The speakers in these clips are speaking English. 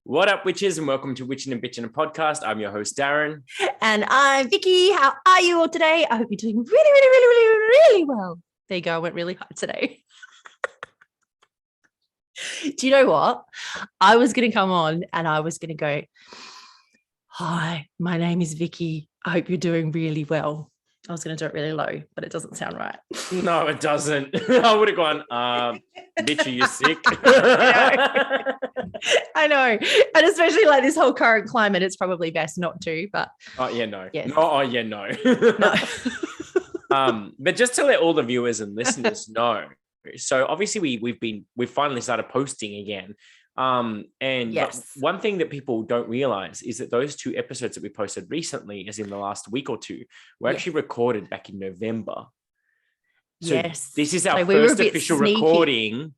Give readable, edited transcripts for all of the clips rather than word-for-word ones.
What up, witches, and welcome to Witchin and Bitchin, a podcast. I'm your host, Darren. And I'm Vicky. How are you all today? I hope you're doing really well. There you go. I went really high today. Do you know what? I was going to come on and I was going to go, hi, my name is Vicky. I hope you're doing really well. I was going to do it really low, but it doesn't sound right. No, it doesn't. I would have gone, bitch, are you sick? I know. And especially like this whole current climate, it's probably best not to, but. Oh, yeah, no. Yes. No, oh, yeah, no. No. But just to let all the viewers and listeners know, so obviously we've finally started posting again. And yes. one thing that people don't realize is that those two episodes that we posted recently, as in the last week or two, were actually recorded back in November. So yes. this is our first official recording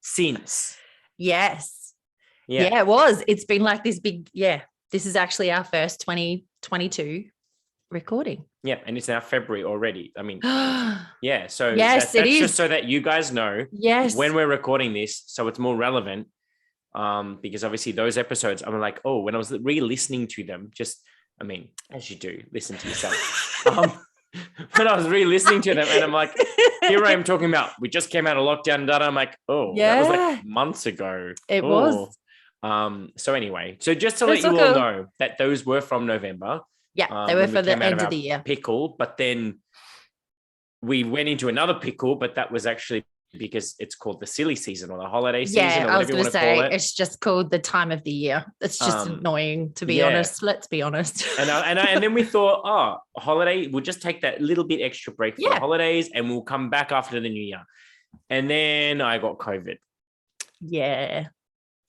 since. Yes. Yeah, it was. It's been like this big, this is actually our first 2022 recording. Yeah, and it's now February already. I mean, yeah. So yes, that's just so that you guys know when we're recording this, so it's more relevant. Because obviously those episodes, I'm like, oh, when I was re-listening to them, as you do, listen to yourself. When I was re-listening to them, and I'm like, here I am talking about, we just came out of lockdown, data. I'm like, oh, that was like months ago. It was. So anyway, so just to let you all know that those were from November. Yeah, they were for the end of the year. Pickle, but then we went into another pickle, but that was actually because it's called the silly season or the holiday season. Yeah, or I was going to say it's just called the time of the year. It's just annoying, to be honest. Let's be honest. And then we thought, holiday, we'll just take that little bit extra break for the holidays and we'll come back after the new year. And then I got COVID. Yeah.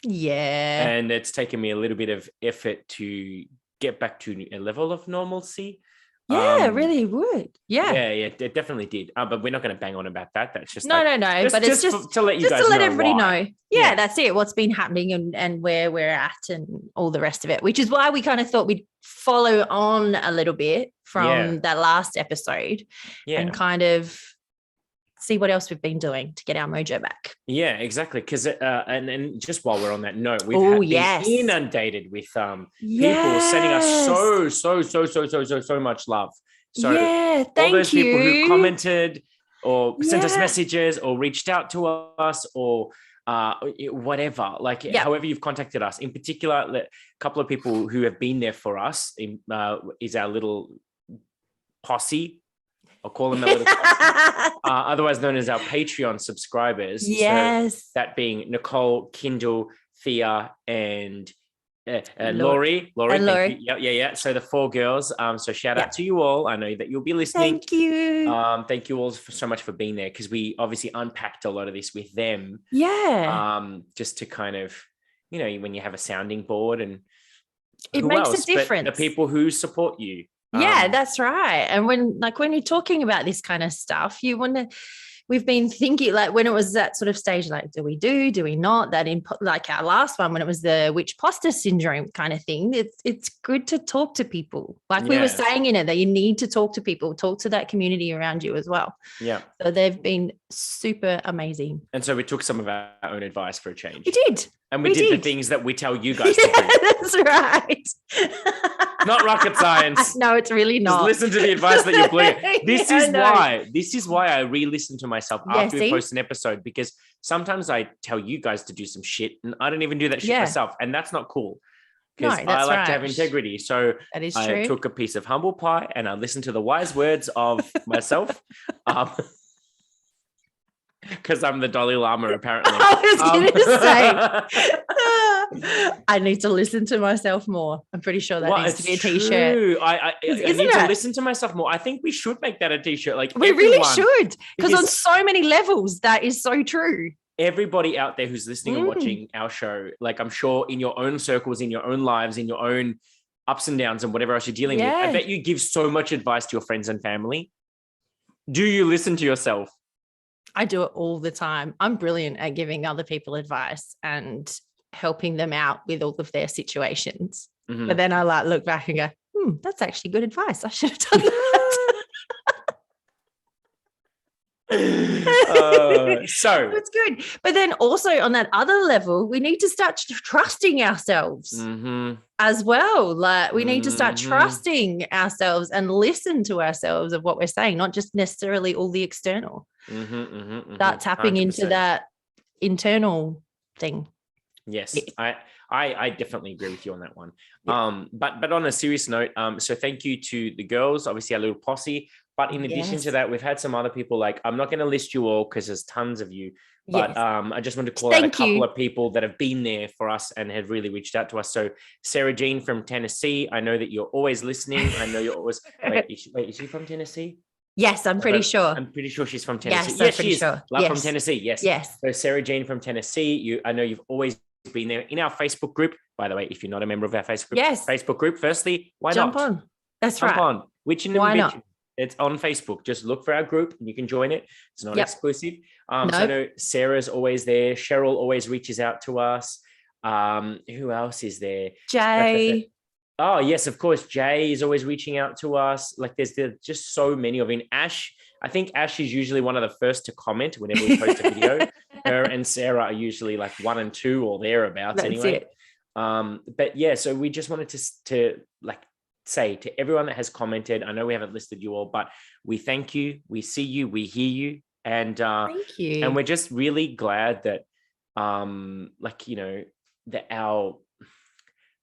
And it's taken me a little bit of effort to get back to a level of normalcy. Yeah, it really would. Yeah, it definitely did. But we're not going to bang on about that. That's just no. But it's just to let you guys know, everybody know. Yeah, that's it. What's been happening and where we're at and all the rest of it. Which is why we kind of thought we'd follow on a little bit from that last episode and kind of see what else we've been doing to get our mojo back. Yeah, exactly. Because and just while we're on that note, we've been inundated with people sending us so much love. So thank all those you. people who commented or sent us messages or reached out to us or whatever, however you've contacted us. In particular, a couple of people who have been there for us is our little posse. I'll call them a little otherwise known as our Patreon subscribers. Yes. So that being Nicole, Kindle, Thea, and Laurie. Laurie. Yeah. So the four girls. So shout out to you all. I know that you'll be listening. Thank you. Thank you all so much for being there because we obviously unpacked a lot of this with them. Yeah. Just to kind of, when you have a sounding board and it makes a difference. But the people who support you. Yeah, that's right. And when you're talking about this kind of stuff, we've been thinking when it was that sort of stage, do we not, that in our last one, when it was the witch poster syndrome kind of thing, it's good to talk to people. We were saying in it that you need to talk to people, talk to that community around you as well. Yeah. So they've been super amazing. And so we took some of our own advice for a change. We did. And we did the things that we tell you guys to do. That's right. Not rocket science. No, it's really not. Just listen to the advice that you're putting. This is why I re-listen to myself after we post an episode, because sometimes I tell you guys to do some shit and I don't even do that shit myself. And that's not cool. Because I like to have integrity. So that is I true. took a piece of humble pie and I listened to the wise words of myself. Because I'm the Dalai Lama, apparently. I was going to say, I need to listen to myself more. I'm pretty sure that needs to be a t-shirt. I need to listen to myself more. I think we should make that a t-shirt. We really should, because on so many levels, that is so true. Everybody out there who's listening and watching our show, I'm sure in your own circles, in your own lives, in your own ups and downs and whatever else you're dealing with, I bet you give so much advice to your friends and family. Do you listen to yourself? I do it all the time. I'm brilliant at giving other people advice and helping them out with all of their situations. Mm-hmm. But then I look back and go, that's actually good advice. I should have done that. So it's good. But then also on that other level, we need to start trusting ourselves as well. Like we need to start trusting ourselves and listen to ourselves of what we're saying, not just necessarily all the external. Start tapping 100%. Into that internal thing. Yes, I definitely agree with you on that one. Yeah. But on a serious note, so thank you to the girls, obviously our little posse. But in addition to that, we've had some other people. Like, I'm not going to list you all because there's tons of you. But I just want to call out a couple of people that have been there for us and have really reached out to us. So Sarah Jean from Tennessee, I know that you're always listening. I know you're always is she from Tennessee? Yes, I'm pretty sure. I'm pretty sure she's from Tennessee. Yes, she is. Sure. Love from Tennessee. Yes. So Sarah Jean from Tennessee, I know you've always been there in our Facebook group. By the way, if you're not a member of our Facebook group, firstly, why Jump not? On. That's Jump right. on. Witchin why and not? Bitchin. It's on Facebook. Just look for our group and you can join it. It's not exclusive. So I know Sarah's always there. Cheryl always reaches out to us. Who else is there? Jay. Oh, yes, of course. Jay is always reaching out to us. Like there's just so many of them. Ash, I think Ash is usually one of the first to comment whenever we post a video. Her and Sarah are usually like 1 and 2 or thereabouts. That's anyway. It. But yeah, so we just wanted to like say to everyone that has commented, I know we haven't listed you all, but we thank you. We see you. We hear you. And thank you. And we're just really glad that like, you know, that our,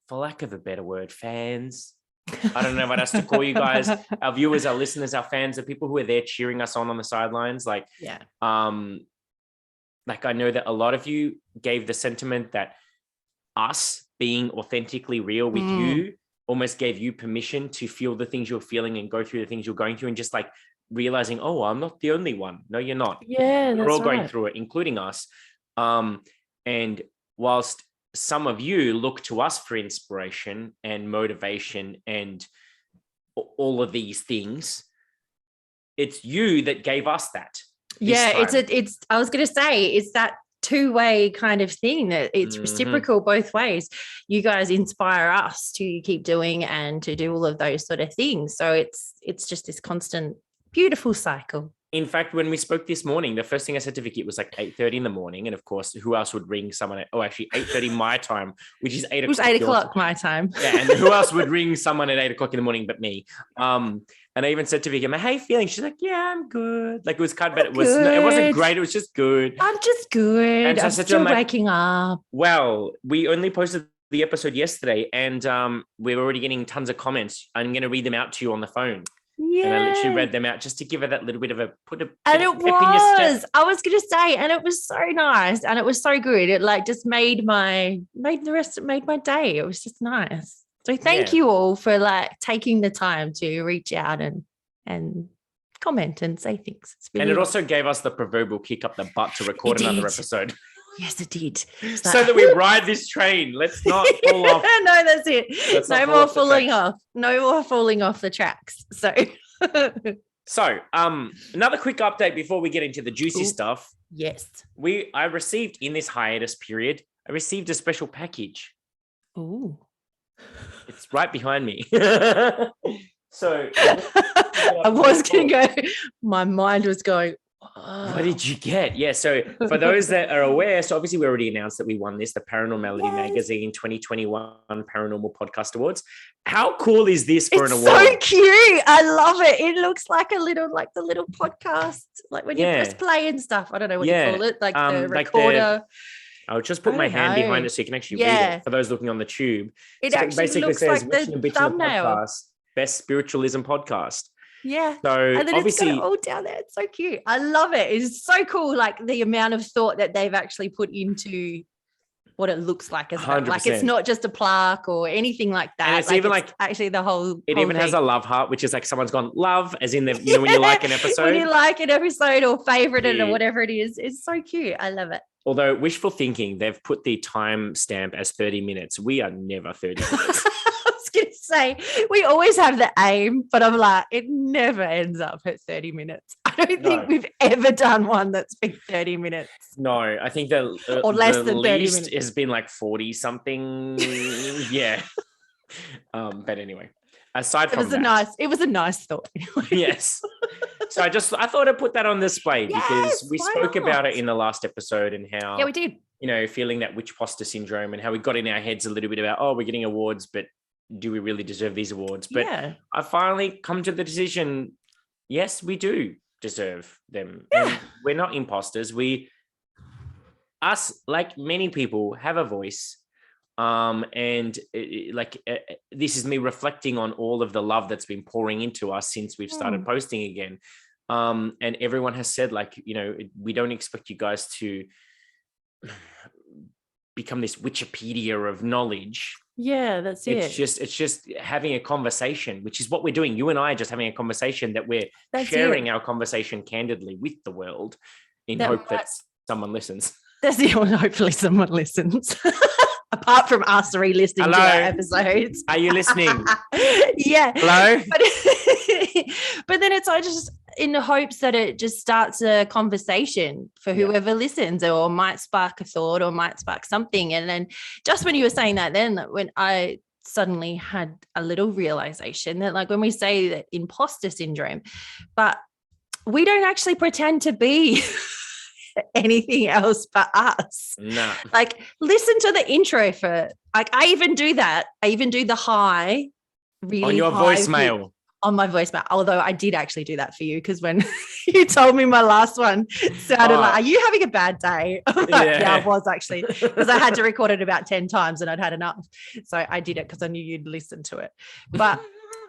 for lack of a better word, fans, I don't know what else to call you guys, our viewers, our listeners, our fans, the people who are there cheering us on the sidelines. Like, like I know that a lot of you gave the sentiment that us being authentically real with you almost gave you permission to feel the things you're feeling and go through the things you're going through and just like realizing, oh, I'm not the only one. No, you're not. Yeah, we're all going through it, including us. And whilst some of you look to us for inspiration and motivation and all of these things, it's you that gave us that. Yeah, it's I was going to say, it's that two-way kind of thing that it's reciprocal both ways. You guys inspire us to keep doing and to do all of those sort of things. So it's just this constant, beautiful cycle. In fact, when we spoke this morning, the first thing I said to Vicky, it was like 8:30 in the morning. And of course, who else would ring someone? Actually 8:30 my time, which is 8 o'clock. It was 8 o'clock my time. Yeah. And who else would ring someone at 8 o'clock in the morning but me? And I even said to Vicky, how are you feeling? She's like, yeah, I'm good. Like it was kind of, but it wasn't great. It was just good. I'm just good. And so I'm still waking up. Well, we only posted the episode yesterday and we're already getting tons of comments. I'm going to read them out to you on the phone. Yeah. And I literally read them out just to give her that little bit of a and it was. I was going to say, and it was so nice and it was so good. It like just made my day. It was just nice. So thank you all for like taking the time to reach out and comment and say things. Really and it also gave us the proverbial kick up the butt to record another episode. Yes, it did. So that we ride this train. Let's not fall off. No, that's it. No more falling off. No more falling off the tracks. So another quick update before we get into the juicy stuff. Yes. I received in this hiatus period, I received a special package. Ooh. It's right behind me. So I was going to go, my mind was going, oh. What did you get? Yeah. So for those that are aware, so obviously we already announced that we won this, the Paranormality Magazine 2021 Paranormal Podcast Awards. How cool is this for an award? It's so cute. I love it. It looks like the little podcast, like when you press play and stuff. I don't know what you call it, like the recorder. I'll just put my hand behind it so you can actually read it for those looking on the tube. It actually basically looks says, like the thumbnail. Podcast, best spiritualism podcast. Yeah. So and then obviously, it's got it all down there. It's so cute. I love it. It's so cool. Like the amount of thought that they've actually put into what it looks like as well. Like it's not just a plaque or anything like that. And it's even like actually the whole. It even has a love heart, which is like someone's gone love, as in the when you like an episode. When you like an episode or favorite it or whatever it is, it's so cute. I love it. Although wishful thinking, they've put the time stamp as 30 minutes. We are never 30 minutes. I was going to say, we always have the aim, but I'm like, it never ends up at 30 minutes. I don't think we've ever done one that's been 30 minutes. No, I think or less than 30 minutes has been like 40 something. Yeah. But anyway, aside from it was a nice thought. Yes. So I thought I'd put that on display because we spoke about it in the last episode and how we did. Feeling that witch-poster syndrome and how we got in our heads a little bit about, we're getting awards, but do we really deserve these awards? But I finally come to the decision, yes, we do deserve them. Yeah. And we're not imposters. Us, like many people, have a voice. This is me reflecting on all of the love that's been pouring into us since we've started posting again. And everyone has said, we don't expect you guys to become this Wikipedia of knowledge. Yeah, that's it. It's just having a conversation, which is what we're doing. You and I are just having a conversation that we're sharing our conversation candidly with the world in hope that someone listens. That's it. Hopefully someone listens. Apart from us re-listening to our episodes. Are you listening? Yeah. Hello? But then it's just in the hopes that it just starts a conversation for whoever listens, or might spark a thought or might spark something. And then just when you were saying that, then when I suddenly had a little realization that when we say that imposter syndrome, but we don't actually pretend to be anything else but us. No. Listen to the intro for I even do that. I even do the high really on your voicemail. On my voicemail. Although I did actually do that for you, because when you told me my last one sounded are you having a bad day? Yeah, I was actually, because I had to record it about 10 times and I'd had enough. So I did it because I knew you'd listen to it. But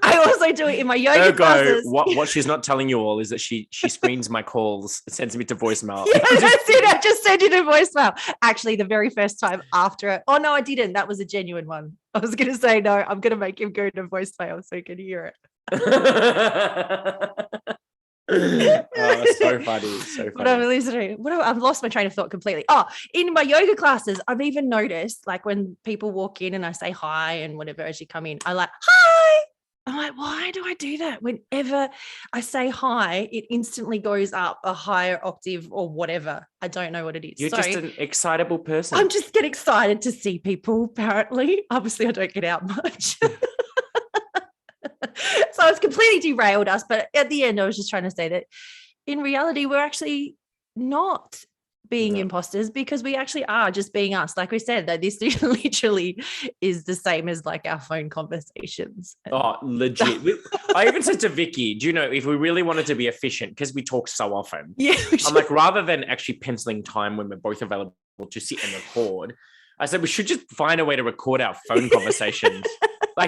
I also do it in my yoga classes. What she's not telling you all is that she screens my calls, sends me to voicemail. Yeah, that's it. I just sent you to voicemail. Actually, the very first time after it. Oh, no, I didn't. That was a genuine one. I was going to say, no, I'm going to make him go to voicemail so he can hear it. So funny. But I'm listening. I've lost my train of thought completely. In my yoga classes, I've even noticed, when people walk in and I say hi and whatever as you come in, I hi. I'm like, why do I do that? Whenever I say hi, it instantly goes up a higher octave or whatever. I don't know what it is. You're just an excitable person. I'm just get excited to see people, apparently. Obviously, I don't get out much. So it's completely derailed us. But at the end, I was just trying to say that in reality, we're actually not being imposters, because we actually are just being us. Like we said, that this literally is the same as our phone conversations. Legit. I even said to Vicky, do you know, if we really wanted to be efficient, because we talk so often, I'm rather than actually penciling time when we're both available to sit and record, I said we should just find a way to record our phone conversations.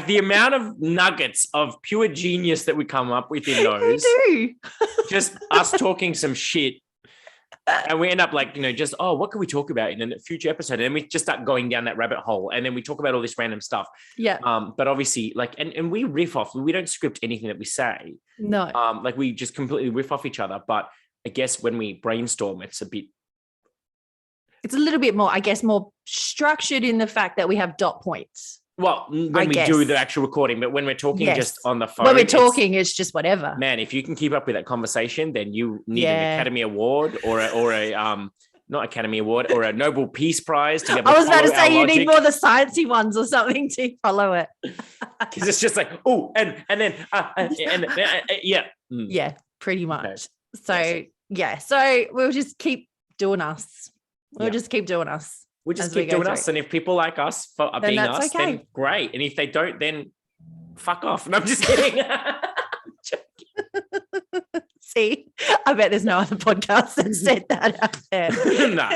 The amount of nuggets of pure genius that we come up with in those. We do. Just us talking some shit. And we end up what can we talk about in a future episode? And then we just start going down that rabbit hole, and then we talk about all this random stuff. Yeah. But obviously, and we riff off. We don't script anything that we say. No. We just completely riff off each other. But I guess when we brainstorm, it's a little bit more, I guess, more structured in the fact that we have dot points. Well, when we do the actual recording, but when we're talking just on the phone. When we're talking, it's just whatever. Man, if you can keep up with that conversation, then you need an Academy Award or a not Academy Award, or a Nobel Peace Prize to be able to I was about to say you need more of the sciencey ones or something to follow it. Because it's just Yeah, pretty much. Okay. So we'll just keep doing us. We'll just keep doing us. We just keep doing us, and if people like us for being us, then great. And if they don't, then fuck off. And I'm just kidding. See, I bet there's no other podcast that said that out there. No.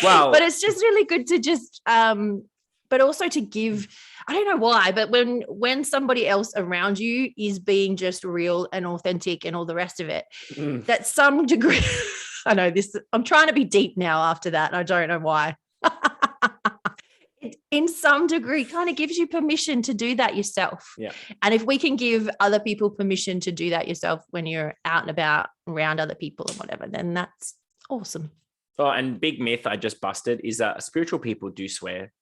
Well, but it's just really good to just, but also to give. I don't know why, but when somebody else around you is being just real and authentic and all the rest of it, that some degree. I know this. I'm trying to be deep now after that, and I don't know why. It, in some degree, kind of gives you permission to do that yourself. Yeah. And if we can give other people permission to do that yourself when you're out and about around other people and whatever, then that's awesome. Oh, and big myth I just busted is that spiritual people do swear.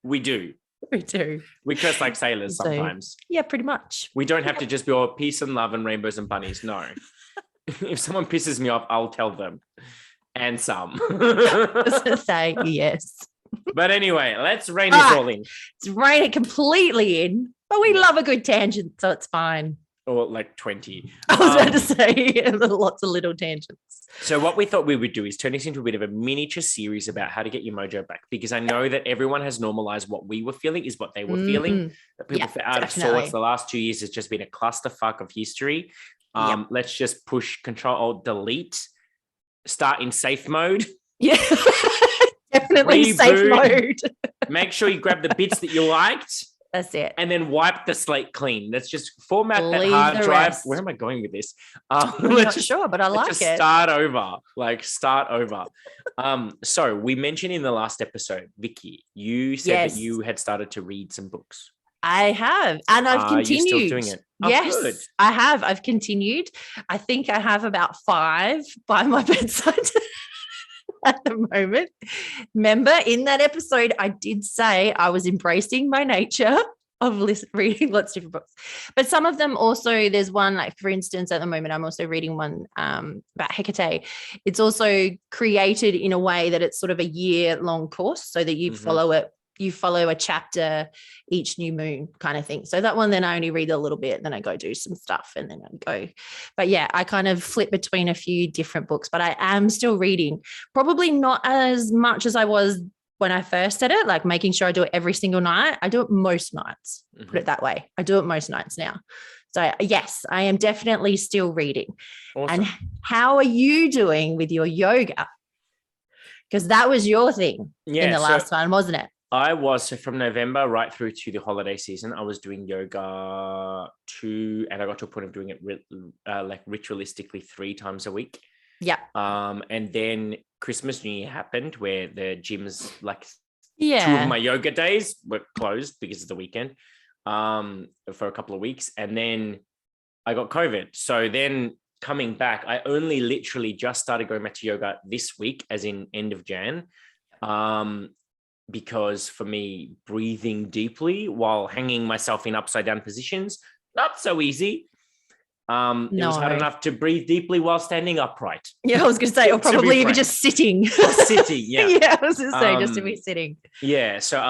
We do. We do. We curse like sailors sometimes. Yeah, pretty much. We don't have to just be all peace and love and rainbows and bunnies. No. If someone pisses me off, I'll tell them. And some. I was going to say yes. But anyway, let's rein this all in. Let's rein it completely in. But we love a good tangent, so it's fine. or like 20. I was about to say lots of little tangents. So what we thought we would do is turn this into a bit of a miniature series about how to get your mojo back, because I know that everyone has normalized what we were feeling is what they were feeling. That people feel out of sorts. The last 2 years has just been a clusterfuck of history. Let's just push Control Alt Delete, start in safe mode. Yeah, definitely safe mode. Make sure you grab the bits that you liked. That's it. And then wipe the slate clean. Let's just format that hard drive. Rest. Where am I going with this? I'm not sure, but I like it. Start over. Start over. So we mentioned in the last episode, Vicky, you said that you had started to read some books. I have. And I've continued. You're still doing it? Yes, good. I have. I've continued. I think I have about 5 by my bedside at the moment. Remember, in that episode, I did say I was embracing my nature of reading lots of different books. But some of them also, there's one, like, for instance, at the moment, I'm also reading one about Hecate. It's also created in a way that it's sort of a year-long course so that you follow it. You follow a chapter each new moon kind of thing. So that one, then I only read a little bit, then I go do some stuff and then I go. But yeah, I kind of flip between a few different books, but I am still reading. Probably not as much as I was when I first did it, like making sure I do it every single night. I do it most nights, put it that way. I do it most nights now. So yes, I am definitely still reading. Awesome. And how are you doing with your yoga? Because that was your thing in the last one, wasn't it? I was, so from November right through to the holiday season, I was doing yoga and I got to a point of doing it like ritualistically 3 times a week. Yeah. And then Christmas, New Year happened where the gyms, like 2 of my yoga days were closed because of the weekend for a couple of weeks. And then I got COVID. So then coming back, I only literally just started going back to yoga this week, as in end of Jan. Because for me, breathing deeply while hanging myself in upside down positions, not so easy. It was hard enough to breathe deeply while standing upright. Yeah, I was going to say, or probably even just sitting. Sitting, yeah. Yeah, I was going to say, just to be sitting. Yeah, so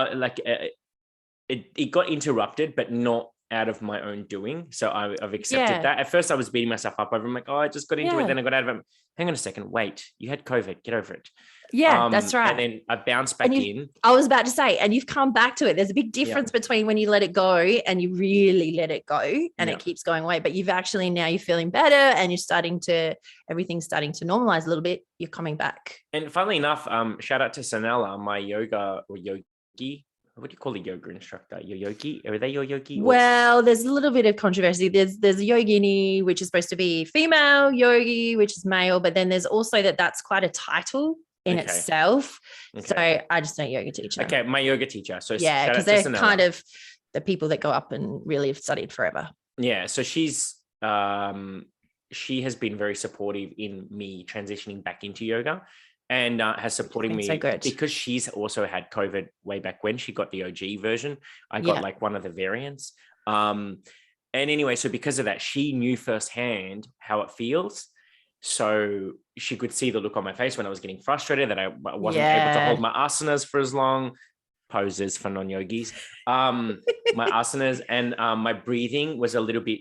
it got interrupted, but not out of my own doing. So I've accepted that. At first, I was beating myself up over. I'm like, I just got into it. Then I got out of it. Hang on a second. Wait, you had COVID. Get over it. Yeah, that's right. And then I bounced back in. I was about to say, and you've come back to it. There's a big difference between when you let it go and you really let it go and it keeps going away. But you've actually, now you're feeling better and everything's starting to normalize a little bit. You're coming back. And funnily enough, shout out to Sanella, my yoga or yogi. What do you call a yoga instructor? Your yogi? Are they your yogi? Well, there's a little bit of controversy. There's a yogini, which is supposed to be female, yogi, which is male, but then there's also that's quite a title in itself. So I just know yoga teacher. Okay, my yoga teacher. So yeah, because they're kind of the people that go up and really have studied forever. Yeah, so she has been very supportive in me transitioning back into yoga. And has supported me because she's also had COVID way back when she got the OG version. I got like one of the variants. And anyway, so because of that, she knew firsthand how it feels. So she could see the look on my face when I was getting frustrated that I wasn't able to hold my asanas for as long. Poses for non-yogis. My asanas and my breathing was a little bit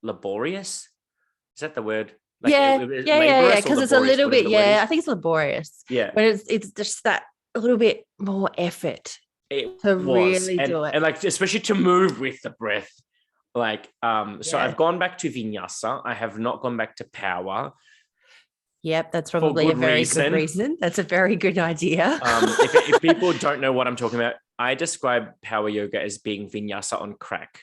laborious. Is that the word? Like because it's a little bit I think it's laborious, but it's just that a little bit more effort really do it, and like especially to move with the breath, like so I've gone back to vinyasa. I have not gone back to power. Yep, that's probably a very good reason. That's a very good idea. If people don't know what I'm talking about, I describe power yoga as being vinyasa on crack.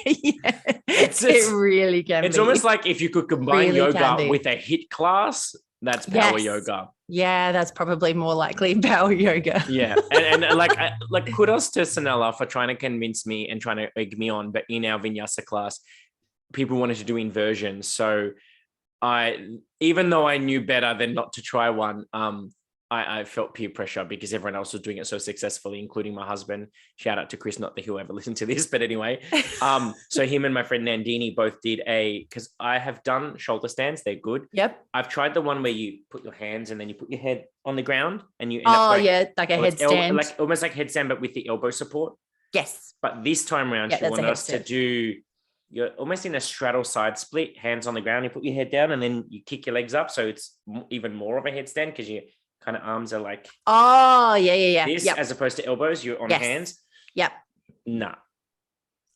It really can. It's almost like if you could combine yoga with a HIIT class, that's power yoga. Yeah, that's probably more likely power yoga. Yeah, and like kudos to Sanella for trying to convince me and trying to egg me on. But in our vinyasa class, people wanted to do inversions, so even though I knew better than not to try one, I felt peer pressure because everyone else was doing it so successfully, including my husband. Shout out to Chris, not that he'll ever listen to this, but anyway. So him and my friend Nandini both did because I have done shoulder stands. They're good. Yep. I've tried the one where you put your hands and then you put your head on the ground and you end up like a headstand. like almost like headstand, but with the elbow support. Yes. But this time around, she wanted us to do, you're almost in a straddle side split, hands on the ground. You put your head down and then you kick your legs up. So it's even more of a headstand because your kind of arms are like, this as opposed to elbows. You're on hands. Yep. Nah.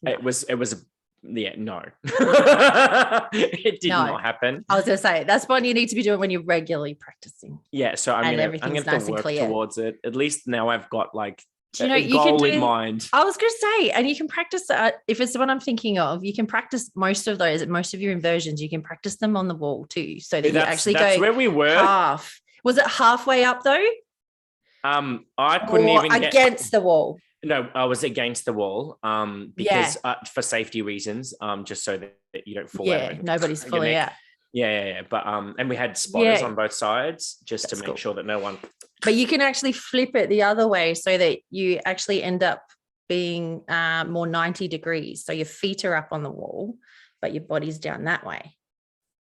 No. It was no. It did not happen. I was going to say, that's what you need to be doing when you're regularly practicing. Yeah. So I'm going to have to work towards it. At least now I've got like, a goal in mind. I was going to say, and you can practice if it's the one I'm thinking of, you can practice most of those, most of your inversions, you can practice them on the wall too. So that you actually that's where we were. Half. Was it halfway up though? I couldn't even get against the wall. No, I was against the wall because for safety reasons, just so that you don't fall out. Yeah, nobody's falling out. Yeah. But and we had spotters on both sides just to make sure that no one. But you can actually flip it the other way so that you actually end up being more 90 degrees. So your feet are up on the wall, but your body's down that way,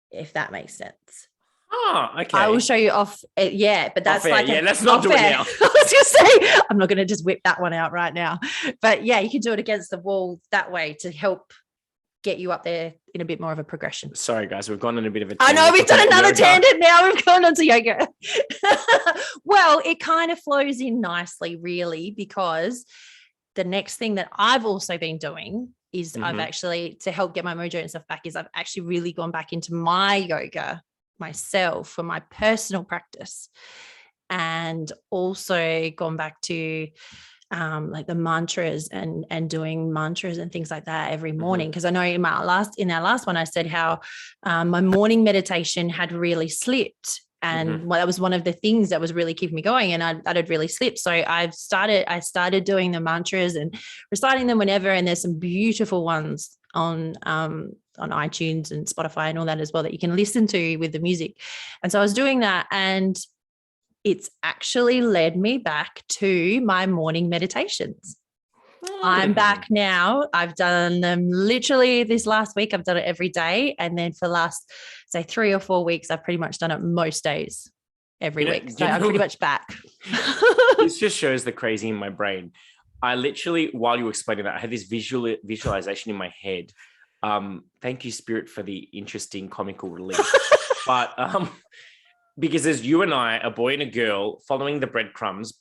if that makes sense. Oh, okay. I will show you off. But that's let's not do it now. I was going to say, I'm not going to just whip that one out right now. But yeah, you can do it against the wall that way to help get you up there in a bit more of a progression. Sorry, guys, we've gone on a bit of a tangent. I know, we've done another tangent now. We've gone on to yoga. Well, it kind of flows in nicely, really, because the next thing that I've also been doing is I've actually, to help get my mojo and stuff back, is I've actually really gone back into my yoga myself for my personal practice, and also gone back to like the mantras and doing mantras and things like that every morning. Because I know in our last one I said how my morning meditation had really slipped, and that was one of the things that was really keeping me going, and that had really slipped. So I started doing the mantras and reciting them whenever, and there's some beautiful ones on iTunes and Spotify and all that as well that you can listen to with the music. And so I was doing that, and it's actually led me back to my morning meditations. I'm back now. I've done them literally this last week. I've done it every day. And then for the last, say, 3 or 4 weeks, I've pretty much done it most days every week. So I'm pretty much back. This just shows the crazy in my brain. I literally, while you were explaining that, I had this visualization in my head. Thank you, Spirit, for the interesting comical relief. But because there's you and I, a boy and a girl, following the breadcrumbs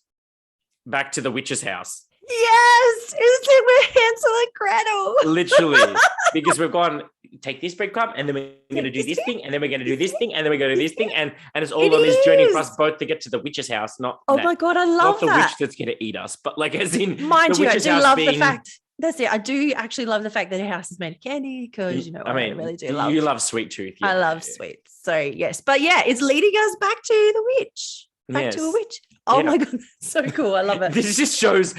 back to the witch's house. Yes, isn't it? We're Hansel and Gretel. Literally, because we've gone, take this breadcrumb, and then we're going to do this thing, and then we're going to do this thing, and then we're going to do this thing, and it's all on this journey for us both to get to the witch's house. Not my God, I love not the witch that's going to eat us, but like as in mind you, I do love the fact. That's it. I do actually love the fact that her house is made of candy because, I really do love. You love sweet tooth. Yeah. I love sweets. So, yes. But yeah, it's leading us back to the witch. Back to a witch. Oh my God. So cool. I love it. This just shows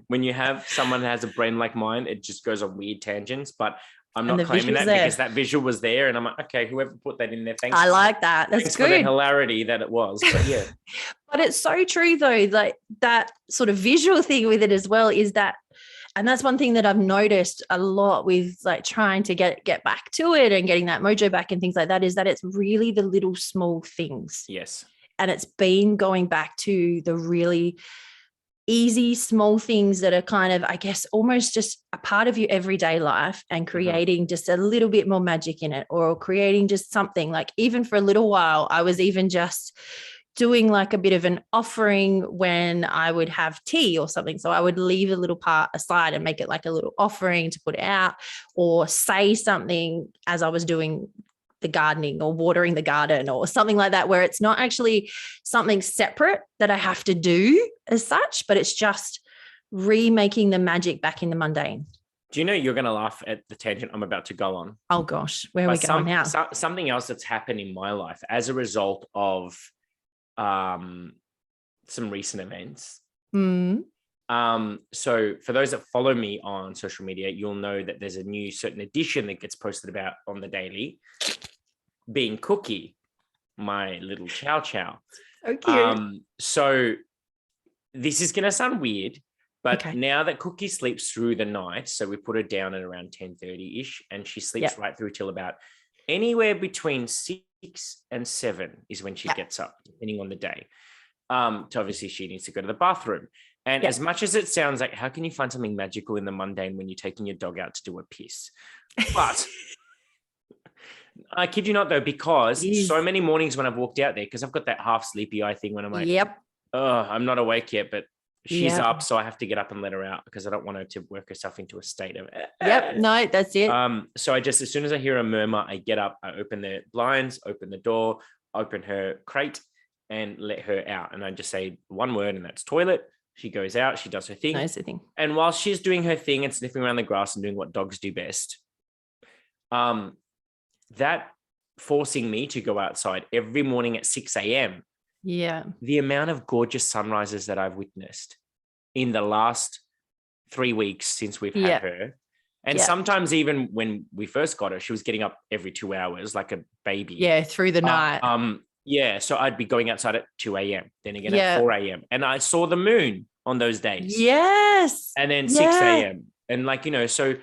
when you have someone that has a brain like mine, it just goes on weird tangents. But I'm not claiming that because that visual was there. And I'm like, okay, whoever put that in there, thanks. I like that. That's good. For the hilarity that it was. But yeah. But it's so true though, like that sort of visual thing with it as well is that. And that's one thing that I've noticed a lot with like trying to get back to it and getting that mojo back and things like that, is that it's really the little small things. Yes. And it's been going back to the really easy, small things that are kind of, I guess, almost just a part of your everyday life, and creating just a little bit more magic in it, or creating just something like, even for a little while, I was even just doing like a bit of an offering when I would have tea or something. So I would leave a little part aside and make it like a little offering to put out, or say something as I was doing the gardening or watering the garden or something like that, where it's not actually something separate that I have to do as such, but it's just remaking the magic back in the mundane. Do you know, you're going to laugh at the tangent I'm about to go on? Oh gosh, where are we going now? Something else that's happened in my life as a result of some recent events. So for those that follow me on social media, you'll know that there's a new certain edition that gets posted about on the daily, being Cookie, my little chow chow. So cute. So this is going to sound weird, but now that Cookie sleeps through the night, so we put her down at around 10:30-ish, and she sleeps right through till about anywhere between 6 and 7 is when she gets up, depending on the day. So obviously she needs to go to the bathroom. And as much as it sounds like, how can you find something magical in the mundane when you're taking your dog out to do a piss? But I kid you not, though, because so many mornings when I've walked out there, because I've got that half sleepy eye thing when I'm like, oh, I'm not awake yet, but she's up, so I have to get up and let her out because I don't want her to work herself into a state of no, that's it. So I just, as soon as I hear a murmur, I get up, I open the blinds, open the door, open her crate, and let her out. And I just say one word, and that's toilet. She goes out, she does her thing. Nice thing. And while she's doing her thing and sniffing around the grass and doing what dogs do best, that forcing me to go outside every morning at 6 a.m. Yeah. The amount of gorgeous sunrises that I've witnessed in the last 3 weeks since we've had her. And sometimes even when we first got her, she was getting up every 2 hours like a baby. Yeah, through the night. So I'd be going outside at 2 a.m., then again at 4 a.m. And I saw the moon on those days. Yes. And then 6 a.m. And like, you know, so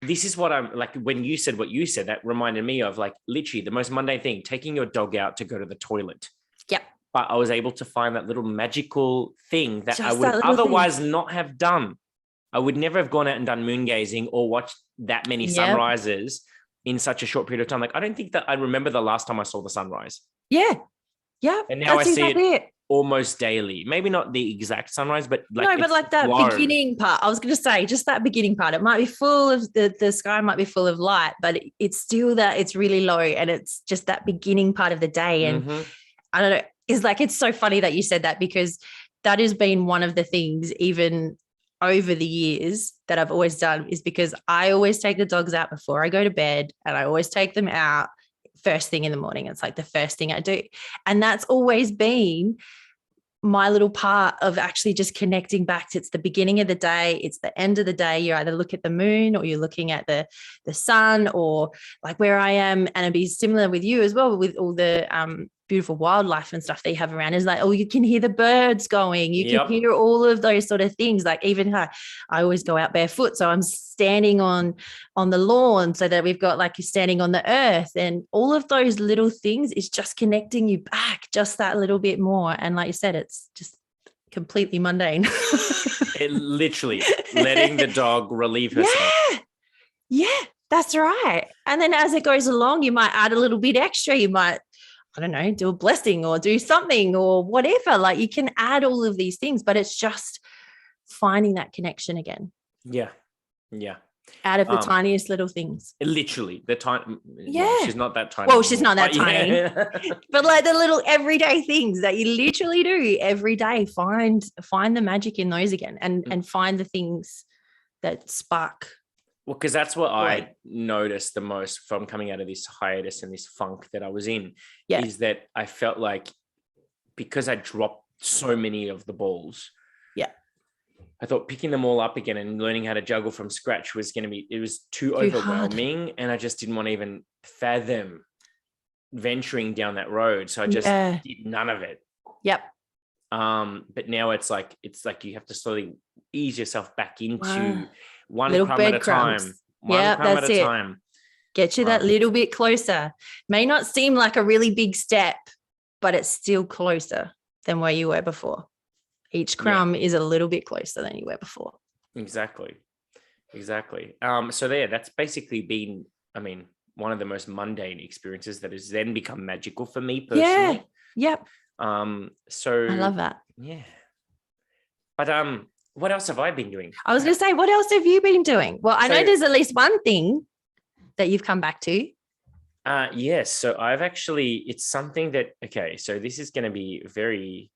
this is what I'm like, when you said what you said, that reminded me of like literally the most mundane thing, taking your dog out to go to the toilet. Yep. But I was able to find that little magical thing that I would otherwise not have done. I would never have gone out and done moon gazing or watched that many sunrises in such a short period of time. Like, I don't think that I remember the last time I saw the sunrise. Yeah. Yeah. And now I see it almost daily. Maybe not the exact sunrise, but like, no, but like that beginning part. I was going to say just that beginning part. It might be full of the sky might be full of light, but it's still that it's really low, and it's just that beginning part of the day. And I don't know, it's so funny that you said that, because that has been one of the things even over the years that I've always done, is because I always take the dogs out before I go to bed, and I always take them out first thing in the morning. It's like the first thing I do. And that's always been my little part of actually just connecting back to, it's the beginning of the day, it's the end of the day. You either look at the moon or you're looking at the sun, or like where I am. And it'd be similar with you as well, with all the beautiful wildlife and stuff they have around, is like, oh, you can hear the birds going, you can hear all of those sort of things. Like even I always go out barefoot, so I'm standing on the lawn, so that we've got like you're standing on the earth, and all of those little things is just connecting you back just that little bit more. And like you said, it's just completely mundane. It literally letting the dog relieve herself. Yeah, that's right. And then as it goes along, you might add a little bit extra. You might, I don't know, do a blessing or do something or whatever. Like you can add all of these things, but it's just finding that connection again. Yeah. Yeah. Out of the tiniest little things. Literally the tiny. Yeah. Well, she's not that tiny. Well, she's not that tiny. Yeah. But like the little everyday things that you literally do every day, find the magic in those again, and find the things that spark. Well, because that's what I noticed the most from coming out of this hiatus and this funk that I was in, is that I felt like because I dropped so many of the balls, I thought picking them all up again and learning how to juggle from scratch was going to be, it was too overwhelming hard. And I just didn't want to even fathom venturing down that road. So I just did none of it. Yep. But now it's like you have to slowly ease yourself back into one crumb at a time. One crumb at a time. Get you that little bit closer. May not seem like a really big step, but it's still closer than where you were before. Each crumb is a little bit closer than you were before. Exactly. So that's basically been, I mean, one of the most mundane experiences that has then become magical for me personally. Yeah. Yep. So I love that. Yeah. But what else have I been doing? I was going to say, what else have you been doing? Well, I know there's at least one thing that you've come back to. Yes. So I've actually, it's something that, so this is going to be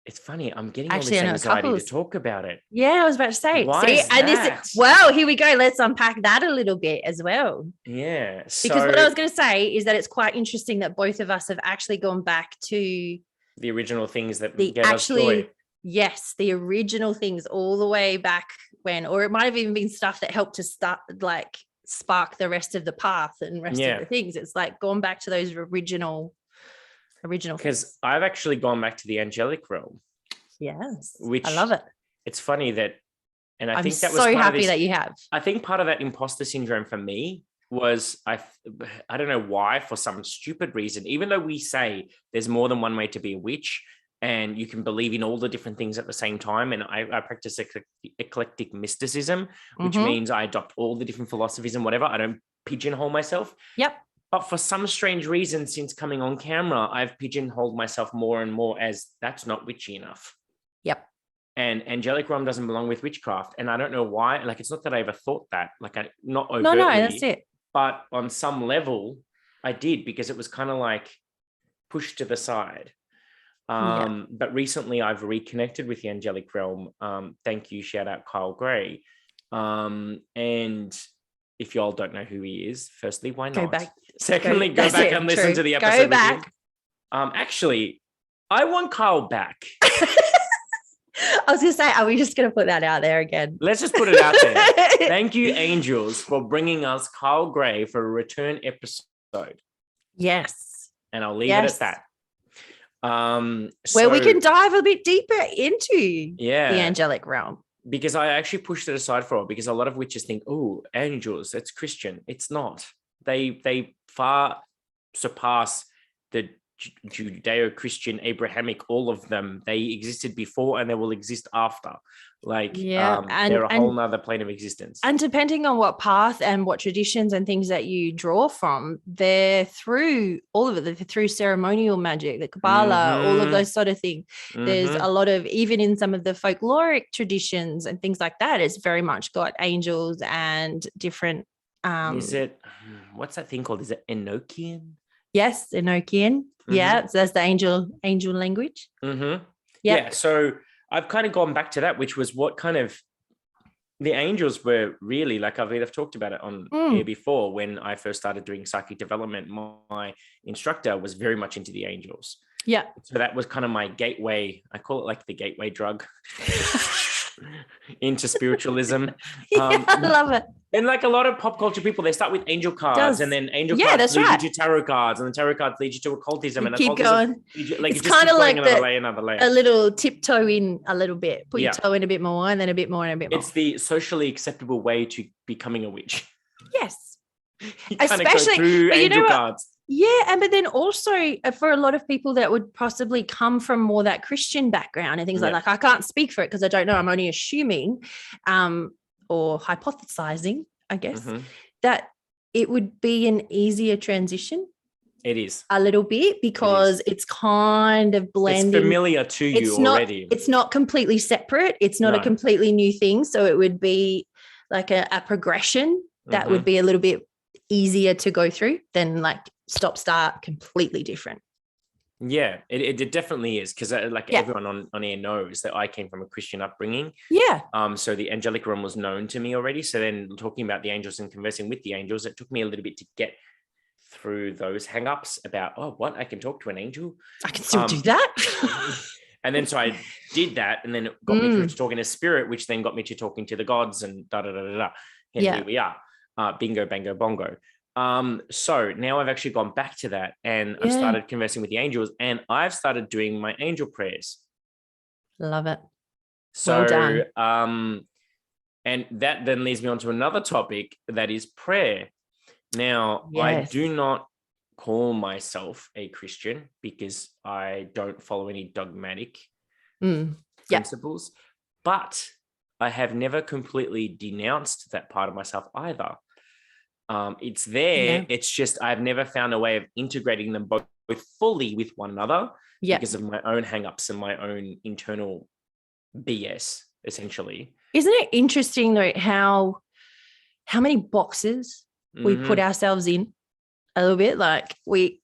it's funny. I'm getting all this anxiety to talk about it. Yeah, I was about to say. Why is that? Well, here we go. Let's unpack that a little bit as well. Yeah. Because what I was going to say is that it's quite interesting that both of us have actually gone back to the original things that gave us joy. Yes, the original things all the way back when, or it might have even been stuff that helped to start, like spark the rest of the path and rest of the things. It's like gone back to those original original. Because I've actually gone back to the angelic realm. Yes. Which I love it. It's funny that, and I I'm think that was so part happy of this, that you have. I think part of that imposter syndrome for me was I don't know why, for some stupid reason, even though we say there's more than one way to be a witch and you can believe in all the different things at the same time. And I practice eclectic mysticism, which means I adopt all the different philosophies and whatever. I don't pigeonhole myself. Yep. But for some strange reason, since coming on camera, I've pigeonholed myself more and more as that's not witchy enough. Yep. And angelic realm doesn't belong with witchcraft. And I don't know why. Like, it's not that I ever thought that. Like, I not overtly. No, that's it. But on some level, I did, because it was kind of like pushed to the side. But recently I've reconnected with the angelic realm. Thank you. Shout out Kyle Gray. And if y'all don't know who he is, firstly, why not? Go back. Secondly, go back and listen to the episode. Go back. Actually, I want Kyle back. I was going to say, are we just going to put that out there again? Let's just put it out there. Thank you, angels, for bringing us Kyle Gray for a return episode. Yes. And I'll leave it at that. Where we can dive a bit deeper into the angelic realm. Because I actually pushed it aside for a while, because a lot of witches think, oh, angels, that's Christian. It's not. They far surpass the Judeo-Christian, Abrahamic, all of them. They existed before and they will exist after. Like, they're a whole nother plane of existence. And depending on what path and what traditions and things that you draw from, they're through all of it. They're through ceremonial magic, the Kabbalah, all of those sort of things. There's a lot of, even in some of the folkloric traditions and things like that, it's very much got angels and different. Is it, what's that thing called? Is it Enochian? Yes, Enochian. Yeah, so that's the angel language. Yeah, so I've kind of gone back to that, which was what kind of the angels were really like. I've talked about it on here before. When I first started doing psychic development, my instructor was very much into the angels. Yeah. So that was kind of my gateway. I call it like the gateway drug into spiritualism. I love it. And like a lot of pop culture people, they start with angel cards, and then angel cards lead you to tarot cards, and the tarot cards lead you to occultism, and keep occultism, going. Like it's kind of like another layer. A little tiptoe in a little bit. Put your toe in a bit more, and then a bit more, and a bit more. It's the socially acceptable way to becoming a witch. Yes, you especially go through angel cards. Yeah, but then also for a lot of people that would possibly come from more that Christian background and things like that. I can't speak for it because I don't know. I'm only assuming or hypothesizing, I guess, that it would be an easier transition. It is. A little bit, because it's kind of blending. It's familiar to you already. It's not completely separate. It's not a completely new thing. So it would be like a progression that would be a little bit easier to go through than like stop start completely different. Yeah, it definitely is, because everyone on here knows that I came from a Christian upbringing. Yeah. So the angelic realm was known to me already. So then talking about the angels and conversing with the angels, it took me a little bit to get through those hang-ups about, oh, what? I can talk to an angel? I can still do that? And then so I did that, and then it got me through to talking to spirit, which then got me to talking to the gods, and da-da-da-da-da. And here we are. Bingo, bango, bongo. So now I've actually gone back to that, and I've started conversing with the angels, and I've started doing my angel prayers. Love it. So, well done. And that then leads me on to another topic, that is prayer. Now, I do not call myself a Christian because I don't follow any dogmatic principles, but I have never completely denounced that part of myself either. It's there. It's just I've never found a way of integrating them both fully with one another because of my own hang-ups and my own internal BS, essentially. Isn't it interesting though how many boxes we put ourselves in a little bit? Like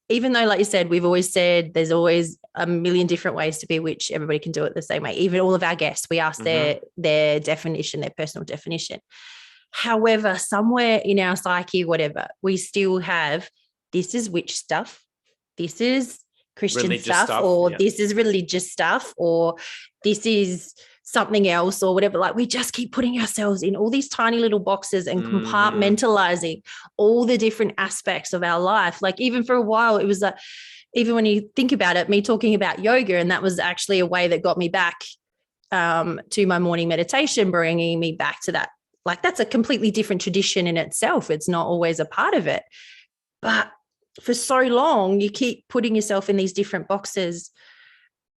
even though, like you said, we've always said there's always a million different ways to be a witch. Everybody can do it the same way. Even all of our guests, we ask their definition, their personal definition. However, somewhere in our psyche, whatever, we still have, this is witch stuff, this is Christian stuff, or this is religious stuff, or this is something else, or whatever. Like, we just keep putting ourselves in all these tiny little boxes and compartmentalizing all the different aspects of our life. Like, even for a while, it was like, even when you think about it, me talking about yoga, and that was actually a way that got me back to my morning meditation, bringing me back to that. Like, that's a completely different tradition in itself. It's not always a part of it. But for so long, you keep putting yourself in these different boxes.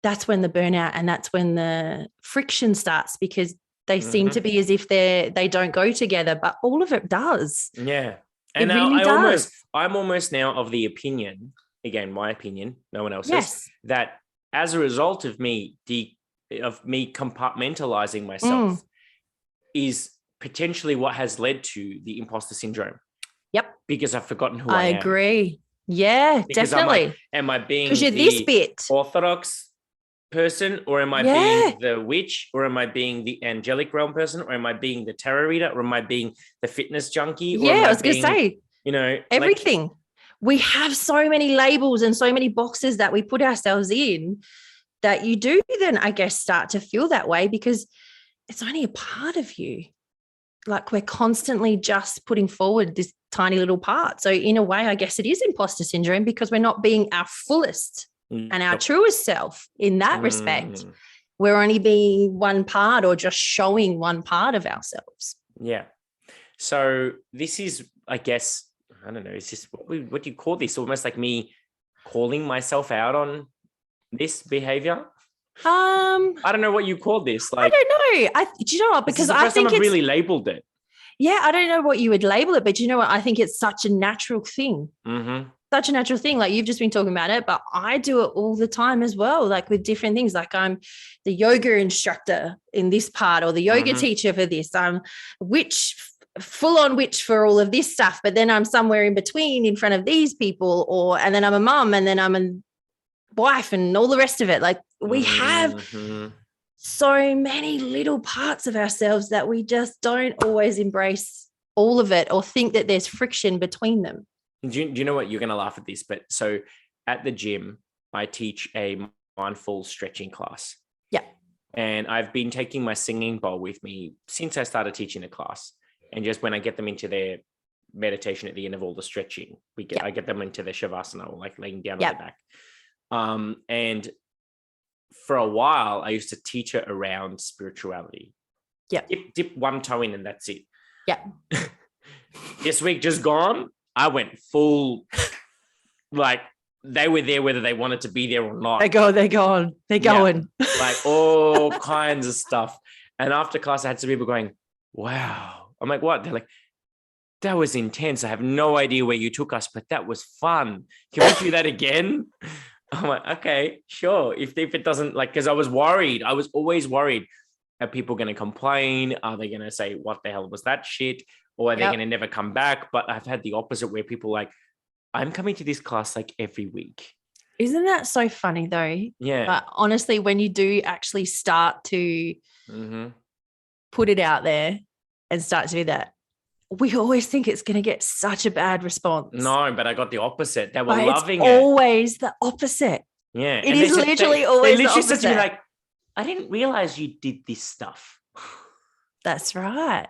That's when the burnout and that's when the friction starts, because they seem to be as if they don't go together, but all of it does. Yeah. And it now really does. I'm almost now of the opinion, again, my opinion, no one else's, yes. that as a result of me compartmentalizing myself is potentially what has led to the imposter syndrome. Yep. Because I've forgotten who I am. I agree. Yeah, because definitely. Am I being because you're this bit orthodox person, or am I being the witch, or am I being the angelic realm person, or am I being the tarot reader, or am I being the fitness junkie? Or I was going to say, everything. Like, we have so many labels and so many boxes that we put ourselves in, that you do then, I guess, start to feel that way, because it's only a part of you. Like, we're constantly just putting forward this tiny little part. So in a way, I guess it is imposter syndrome, because we're not being our fullest and our truest self in that respect. We're only being one part, or just showing one part of ourselves. Yeah. So this is, I guess, I don't know, it's just, what do you call this? Almost like me calling myself out on this behavior. I don't know what you call this. Like, I don't know. Do you know what? Because I think I've really labeled it. Yeah, I don't know what you would label it, but you know what? I think it's such a natural thing. Such a natural thing. Like, you've just been talking about it, but I do it all the time as well, like with different things. Like, I'm the yoga instructor in this part, or the yoga teacher for this. I'm full on witch for all of this stuff, but then I'm somewhere in between in front of these people, and then I'm a mum, and then I'm a wife, and all the rest of it. Like, we have so many little parts of ourselves that we just don't always embrace all of it, or think that there's friction between them. Do you know what? You're going to laugh at this, but so at the gym, I teach a mindful stretching class. Yeah. And I've been taking my singing bowl with me since I started teaching the class. And just when I get them into their meditation at the end of all the stretching, I get them into the shavasana, or like laying down on their back. And for a while, I used to teach it around spirituality. Yeah. Dip one toe in and that's it. Yeah. This week just gone, I went full, like, they were there whether they wanted to be there or not. They're going. Like, all kinds of stuff. And after class, I had some people going, wow. I'm like, what? They're like, that was intense. I have no idea where you took us, but that was fun. Can we do that again? I'm like, okay, sure. If it doesn't, like, because I was worried. I was always worried. Are people going to complain? Are they going to say, what the hell was that shit? Or are they going to never come back? But I've had the opposite, where people like, I'm coming to this class like every week. Isn't that so funny though? Yeah. But honestly, when you do actually start to put it out there and start to do that, we always think it's going to get such a bad response. No, but I got the opposite. They were loving it. It's always the opposite. Yeah. It is literally always the opposite. They literally said to me, like, I didn't realize you did this stuff. That's right.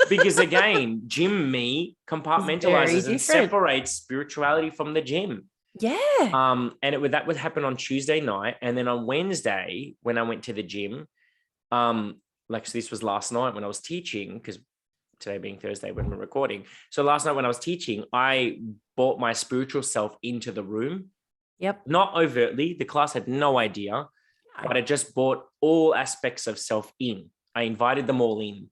Because again, gym me compartmentalizes and separates spirituality from the gym. Yeah. And that would happen on Tuesday night. And then on Wednesday, when I went to the gym, so this was last night when I was teaching, because today being Thursday when we're recording. So last night when I was teaching, I brought my spiritual self into the room. Yep. Not overtly. The class had no idea, but I just brought all aspects of self in. I invited them all in.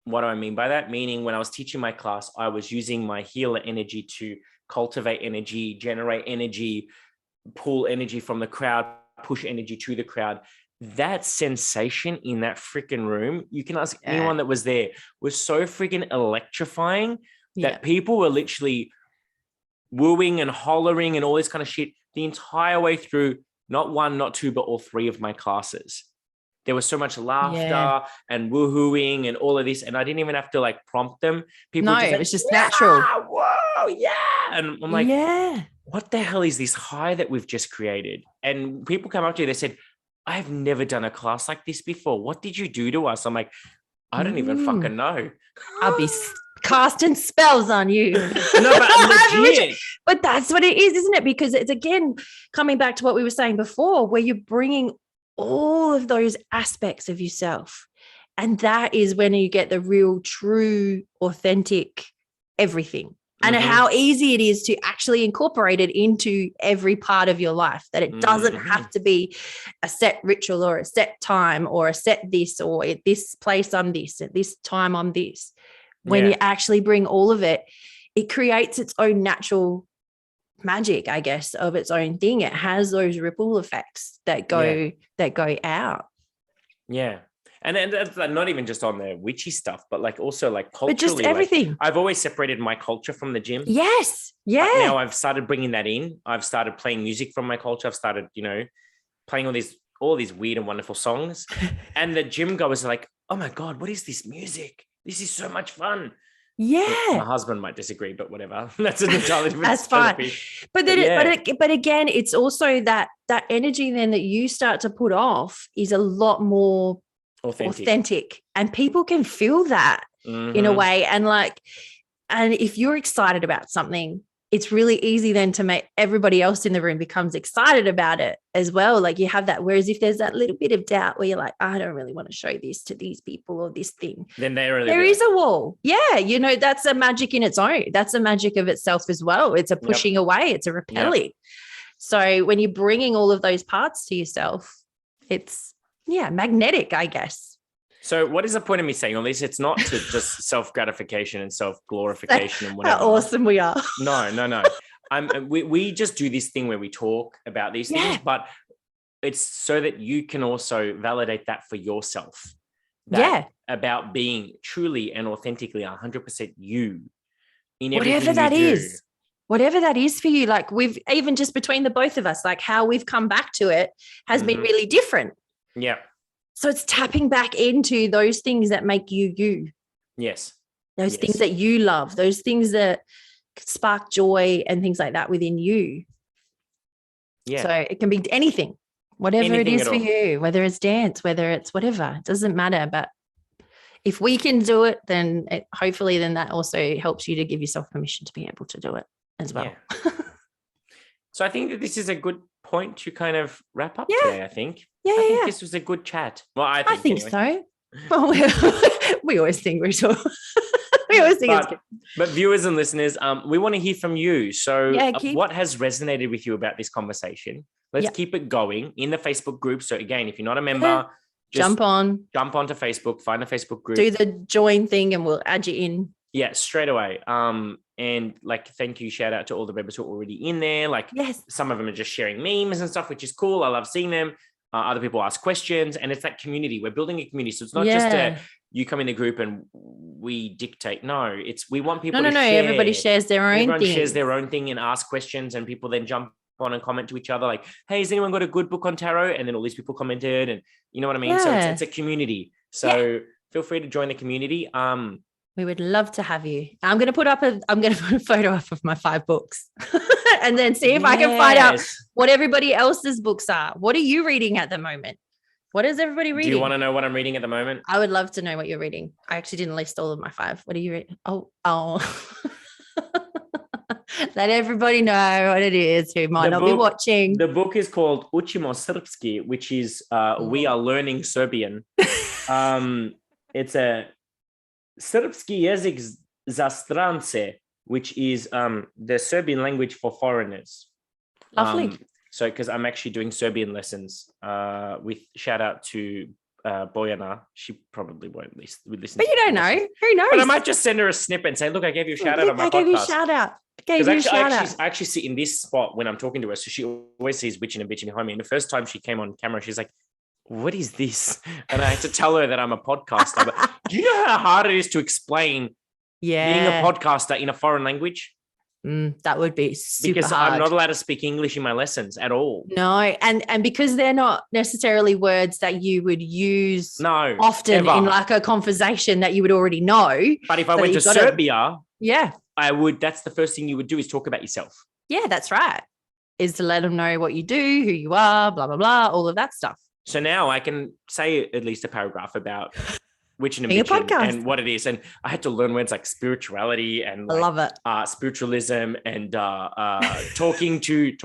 What do I mean by that? Meaning, when I was teaching my class, I was using my healer energy to cultivate energy, generate energy, pull energy from the crowd, push energy to the crowd. That sensation in that freaking room, you can ask anyone that was there, was so freaking electrifying that people were literally wooing and hollering and all this kind of shit the entire way through, not one, not two, but all three of my classes. There was so much laughter and woohooing and all of this. And I didn't even have to like prompt them. People it was just natural. Whoa, yeah. And I'm like, what the hell is this high that we've just created? And people come up to you, they said, I've never done a class like this before. What did you do to us? I'm like, I don't even fucking know. I'll be casting spells on you. No, but legit. But that's what it is, isn't it? Because it's, again, coming back to what we were saying before, where you're bringing all of those aspects of yourself. And that is when you get the real, true, authentic everything. And how easy it is to actually incorporate it into every part of your life, that it doesn't have to be a set ritual or a set time or a set this, or at this place I'm this, at this time I'm this. When you actually bring all of it, it creates its own natural magic, I guess, of its own thing. It has those ripple effects that go out. Yeah. And that's not even just on the witchy stuff, but like also like culturally. But just everything. Like, I've always separated my culture from the gym. Yes. Yeah. But now I've started bringing that in. I've started playing music from my culture. I've started, playing all these weird and wonderful songs. And the gym goers are like, oh my God, what is this music? This is so much fun. Yeah. My husband might disagree, but whatever. That's an entirely different That's fine. But then, but again, it's also that energy then that you start to put off is a lot more authentic, and people can feel that in a way. And if you're excited about something, it's really easy then to make everybody else in the room becomes excited about it as well. Like you have that. Whereas if there's that little bit of doubt where you're like, I don't really want to show this to these people or this thing, then there is a wall. Yeah. That's a magic in its own. That's a magic of itself as well. It's a pushing away. It's a repelling. Yep. So when you're bringing all of those parts to yourself, it's magnetic, I guess. So what is the point of me saying all this? It's not to just self-gratification and self-glorification and whatever. How awesome we are. No. We just do this thing where we talk about these things, but it's so that you can also validate that for yourself. About being truly and authentically 100% you in everything whatever that you do. is. Whatever that is for you, like we've even just between the both of us, like how we've come back to it has been really different. Yeah. So it's tapping back into those things that make you you. Yes. Those things that you love, those things that spark joy and things like that within you. Yeah. So it can be anything, whatever it is for you, whether it's dance, whether it's whatever, it doesn't matter. But if we can do it, then hopefully that also helps you to give yourself permission to be able to do it as well. Yeah. So I think that this is a good point to kind of wrap up today, I think. I think this was a good chat. Well, I think anyway. So. Well, we always think we're sure. We always think it's good. But viewers and listeners, we want to hear from you. So what has resonated with you about this conversation? Let's keep it going in the Facebook group. So again, if you're not a member, just jump onto Facebook, find the Facebook group. Do the join thing and we'll add you in. Yeah, straight away. And thank you, shout out to all the members who are already in there. Some of them are just sharing memes and stuff, which is cool. I love seeing them. Other people ask questions, and it's that community. We're building a community. So it's not just you come in the group and we dictate. No, we want people to share. Everybody shares their own thing. Everyone shares their own thing and ask questions, and people then jump on and comment to each other like, hey, has anyone got a good book on tarot? And then all these people commented, and you know what I mean? So it's a community. So feel free to join the community. We would love to have you. I'm going to put a photo up of my 5 books and then see if I can find out what everybody else's books are. What are you reading at the moment? What is everybody reading? Do you want to know what I'm reading at the moment? I would love to know what you're reading. I actually didn't list all of my 5. What are you reading? Oh. Let everybody know what it is who might not be watching. The book is called Učimo Srpski, which is We Are Learning Serbian. It's a Srpski jezik za strance, which is the Serbian language for foreigners. Lovely. So, because I'm actually doing Serbian lessons with shout out to Bojana. She probably won't listen. But you don't know. Who knows? But I might just send her a snippet and say, look, I gave you a shout out on my podcast. I gave you a shout out. I actually sit in this spot when I'm talking to her. So she always sees Witchin and Bitchin behind me. And the first time she came on camera, she's like, what is this? And I had to tell her that I'm a podcaster. But do you know how hard it is to explain being a podcaster in a foreign language? That would be super because hard. I'm not allowed to speak English in my lessons at all. No, and because they're not necessarily words that you would use often in like a conversation that you would already know. But if I went to Serbia, I would. That's the first thing you would do is talk about yourself. Yeah, that's right. Is to let them know what you do, who you are, blah, blah, blah, all of that stuff. So now I can say at least a paragraph about Witchin and Being a Bitchin podcast. and what it is. And I had to learn words like spirituality and I love it. Spiritualism and talking. Do you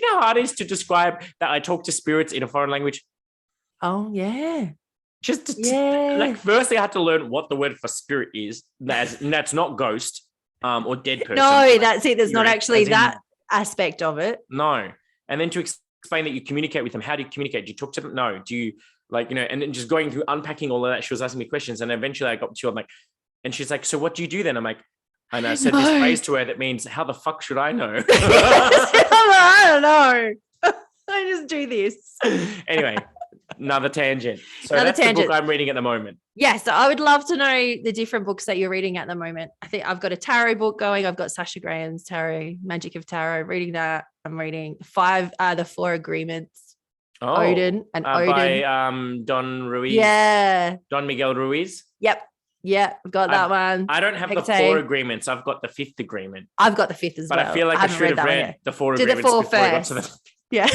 know how hard it is to describe that I talk to spirits in a foreign language? Oh, yeah. Like firstly, I had to learn what the word for spirit is. That's not ghost or dead person. No, that's it. There's not actually that aspect of it. No. And then to explain that you communicate with them. How do you communicate? Do you talk to them? No. Do you and then just going through unpacking all of that, she was asking me questions. And eventually I got to, I'm like, and she's like, so what do you do then? I'm like, and I said this phrase to her that means, how the fuck should I know? I don't know. I just do this. Anyway, another tangent. So that's the book I'm reading at the moment. Yeah, so I would love to know the different books that you're reading at the moment. I think I've got a tarot book going. I've got Sasha Graham's Tarot, Magic of Tarot, reading that. I'm reading the 4 Agreements. Odin by Don Ruiz. Yeah. Don Miguel Ruiz. Yep. Yeah, I've got that one. I don't have the 4 agreements. I've got the 5th agreement. I've got the 5th as well. But I feel like I should have read the 4 agreements before I got to the... Yeah.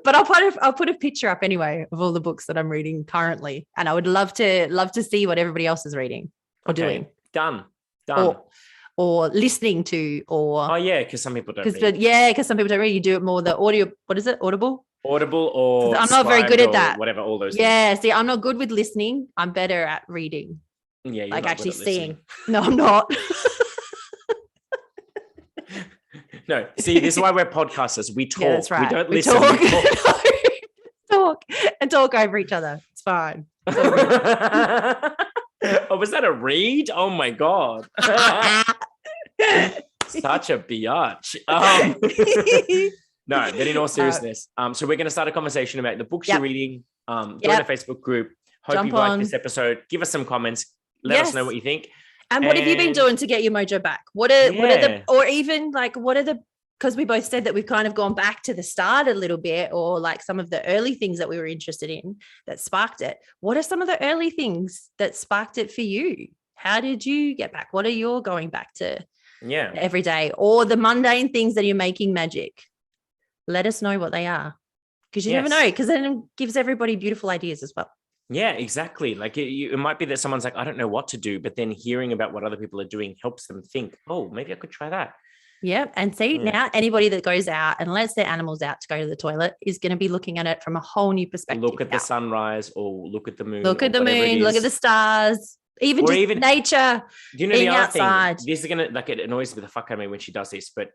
But I'll put a picture up anyway of all the books that I'm reading currently, and I would love to see what everybody else is reading or doing. Done. Or listening to, or because some people don't read. Because some people don't read. You do it more the audio. What is it? Audible or I'm not very good at that. Whatever, all those. Yeah, see, I'm not good with listening. I'm better at reading. Yeah, like actually seeing. No, I'm not. No, see, this is why we're podcasters. We talk. Yeah, that's right. We don't listen. Talk. We talk over each other. It's fine. Oh, was that a read? Oh my God. Such a biatch. No, but in all seriousness, so we're going to start a conversation about the books you're reading. Join the Facebook group. Hope you like this episode. Give us some comments. Let us know what you think. And what have you been doing to get your mojo back? Because we both said that we've kind of gone back to the start a little bit, or like some of the early things that we were interested in that sparked it. What are some of the early things that sparked it for you? How did you get back? What are you going back to every day, or the mundane things that you're making magic? Let us know what they are, because you never know, because then it gives everybody beautiful ideas as well. Yeah, exactly. Like it might be that someone's like, I don't know what to do, but then hearing about what other people are doing helps them think, oh, maybe I could try that. Yeah. And see, now anybody that goes out and lets their animals out to go to the toilet is going to be looking at it from a whole new perspective. Look at the sunrise, or look at the moon. Look at the moon, look at the stars, even nature. Do you know the other outside thing? This is going to, it annoys me the fuck out of me when she does this, but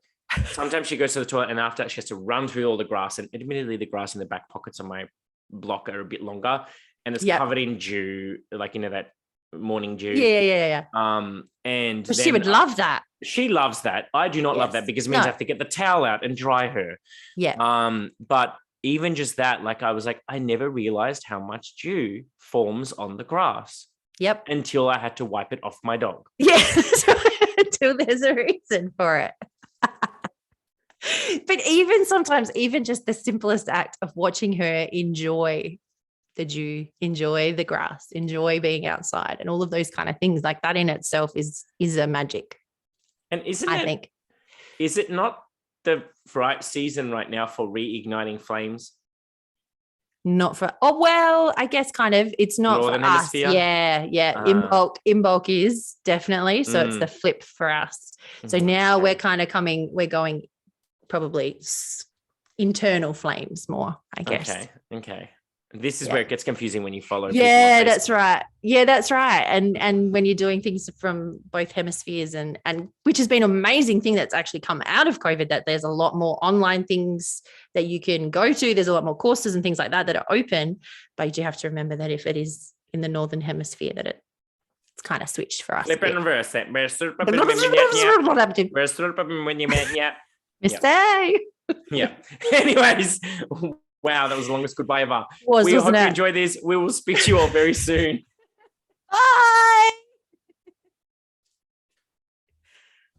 sometimes she goes to the toilet and after that she has to run through all the grass, and admittedly the grass in the back pockets of my block are a bit longer. And it's covered in dew, that morning dew. Yeah. And she would love that. She loves that. I do not love that, because it means I have to get the towel out and dry her. Yeah. But even just that, I was like, I never realized how much dew forms on the grass. Yep. Until I had to wipe it off my dog. Yeah. Until there's a reason for it. But even sometimes, even just the simplest act of watching her enjoy the dew, enjoy the grass, enjoy being outside, and all of those kind of things, like that in itself is a magic. And is it not the right season right now for reigniting flames? Not for, I guess kind of, it's not Northern for Hemisphere. Us. Yeah. In bulk is definitely. So it's the flip for us. So now we're going probably internal flames more, I guess. Okay. This is where it gets confusing when you follow. Yeah, that's right. And when you're doing things from both hemispheres, and which has been an amazing thing that's actually come out of COVID, that there's a lot more online things that you can go to. There's a lot more courses and things like that are open, but you have to remember that if it is in the northern hemisphere, that it's kind of switched for us. Flip and reverse it. Mistake. Yeah. Anyways. Wow, that was the longest goodbye ever. We hope you enjoy this. We will speak to you all very soon. Bye.